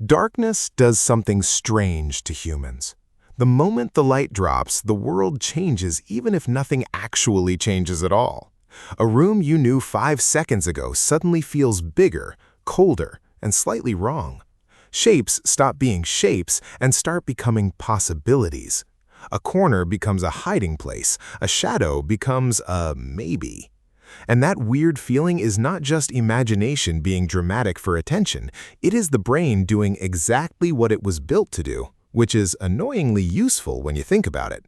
Darkness does something strange to humans. The moment the light drops, the world changes even if nothing actually changes at all. A room you knew 5 seconds ago suddenly feels bigger, colder, and slightly wrong. Shapes stop being shapes and start becoming possibilities. A corner becomes a hiding place, a shadow becomes a maybe. And that weird feeling is not just imagination being dramatic for attention, it is the brain doing exactly what it was built to do, which is annoyingly useful when you think about it.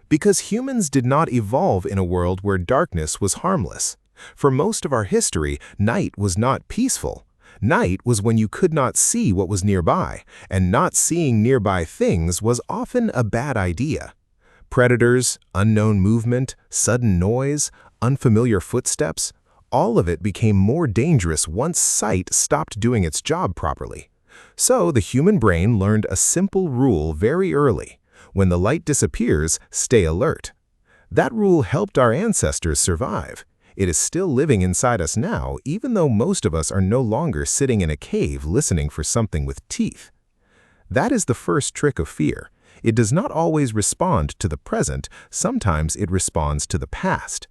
Because humans did not evolve in a world where darkness was harmless. For most of our history, night was not peaceful. Night was when you could not see what was nearby, and not seeing nearby things was often a bad idea. Predators, unknown movement, sudden noise, unfamiliar footsteps, all of it became more dangerous once sight stopped doing its job properly. So the human brain learned a simple rule very early. When the light disappears, stay alert. That rule helped our ancestors survive. It is still living inside us now, even though most of us are no longer sitting in a cave listening for something with teeth. That is the first trick of fear. It does not always respond to the present, sometimes it responds to the past.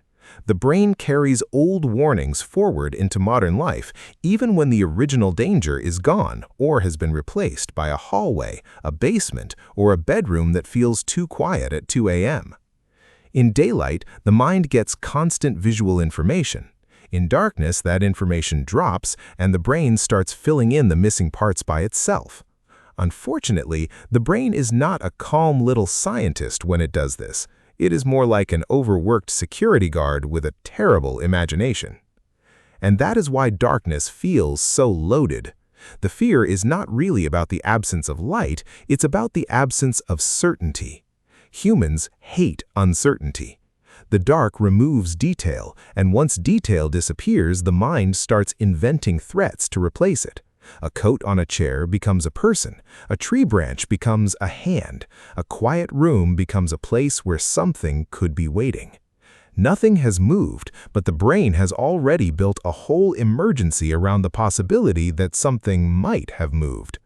The brain carries old warnings forward into modern life, even when the original danger is gone or has been replaced by a hallway, a basement, or a bedroom that feels too quiet at 2 a.m. In daylight, the mind gets constant visual information. In darkness, that information drops, and the brain starts filling in the missing parts by itself. Unfortunately, the brain is not a calm little scientist when it does this. It is more like an overworked security guard with a terrible imagination. And that is why darkness feels so loaded. The fear is not really about the absence of light, it's about the absence of certainty. Humans hate uncertainty. The dark removes detail, and once detail disappears, the mind starts inventing threats to replace it. A coat on a chair becomes a person, a tree branch becomes a hand, a quiet room becomes a place where something could be waiting. Nothing has moved, but the brain has already built a whole emergency around the possibility that something might have moved.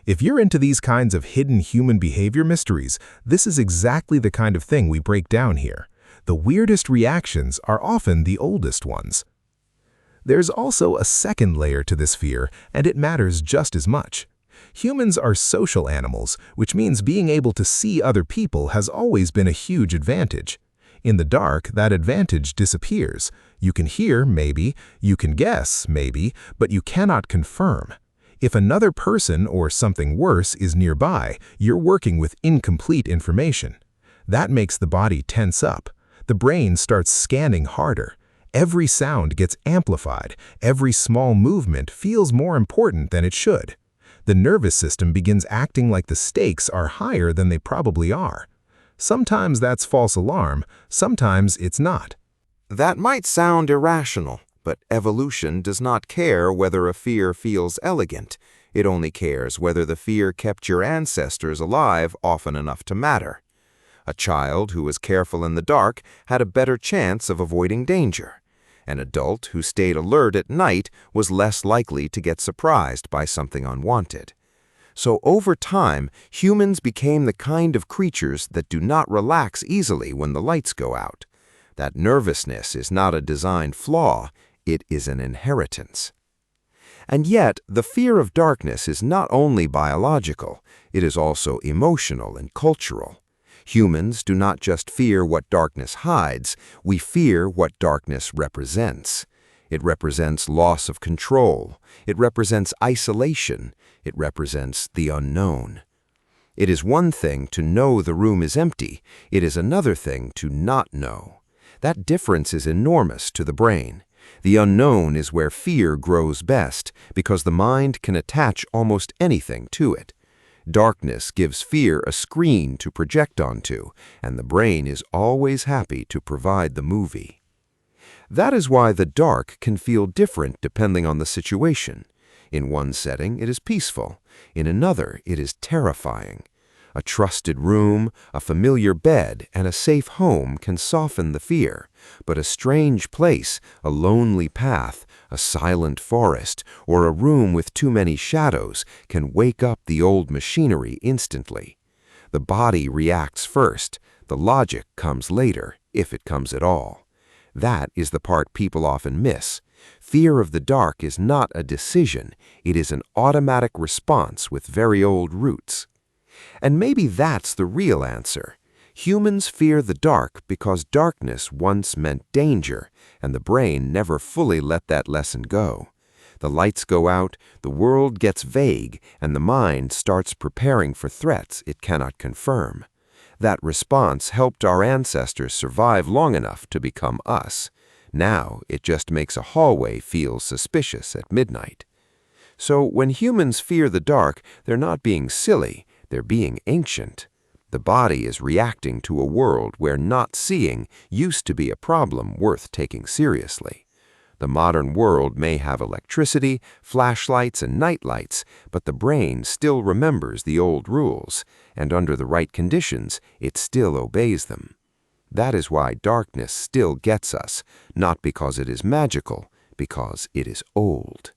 If you're into these kinds of hidden human behavior mysteries, this is exactly the kind of thing we break down here. The weirdest reactions are often the oldest ones. There's also a second layer to this fear, and it matters just as much. Humans are social animals, which means being able to see other people has always been a huge advantage. In the dark, that advantage disappears. You can hear, maybe, you can guess, maybe, but you cannot confirm. If another person or something worse is nearby, you're working with incomplete information. That makes the body tense up. The brain starts scanning harder. Every sound gets amplified. Every small movement feels more important than it should. The nervous system begins acting like the stakes are higher than they probably are. Sometimes that's false alarm, sometimes it's not. That might sound irrational, but evolution does not care whether a fear feels elegant. It only cares whether the fear kept your ancestors alive often enough to matter. A child who was careful in the dark had a better chance of avoiding danger. An adult who stayed alert at night was less likely to get surprised by something unwanted. So over time, humans became the kind of creatures that do not relax easily when the lights go out. That nervousness is not a design flaw, it is an inheritance. And yet, the fear of darkness is not only biological, it is also emotional and cultural. Humans do not just fear what darkness hides, we fear what darkness represents. It represents loss of control. It represents isolation. It represents the unknown. It is one thing to know the room is empty. It is another thing to not know. That difference is enormous to the brain. The unknown is where fear grows best because the mind can attach almost anything to it. Darkness gives fear a screen to project onto, and the brain is always happy to provide the movie. That is why the dark can feel different depending on the situation. In one setting, it is peaceful. In another, it is terrifying. A trusted room, a familiar bed, and a safe home can soften the fear, but a strange place, a lonely path, A silent forest or a room with too many shadows can wake up the old machinery instantly. The body reacts first. The logic comes later, if it comes at all. That is the part people often miss. Fear of the dark is not a decision. It is an automatic response with very old roots. And maybe that's the real answer. Humans fear the dark because darkness once meant danger, and the brain never fully let that lesson go. The lights go out, the world gets vague, and the mind starts preparing for threats it cannot confirm. That response helped our ancestors survive long enough to become us. Now it just makes a hallway feel suspicious at midnight. So when humans fear the dark, they're not being silly, they're being ancient. The body is reacting to a world where not seeing used to be a problem worth taking seriously. The modern world may have electricity, flashlights, and nightlights, but the brain still remembers the old rules, and under the right conditions, it still obeys them. That is why darkness still gets us, not because it is magical, because it is old.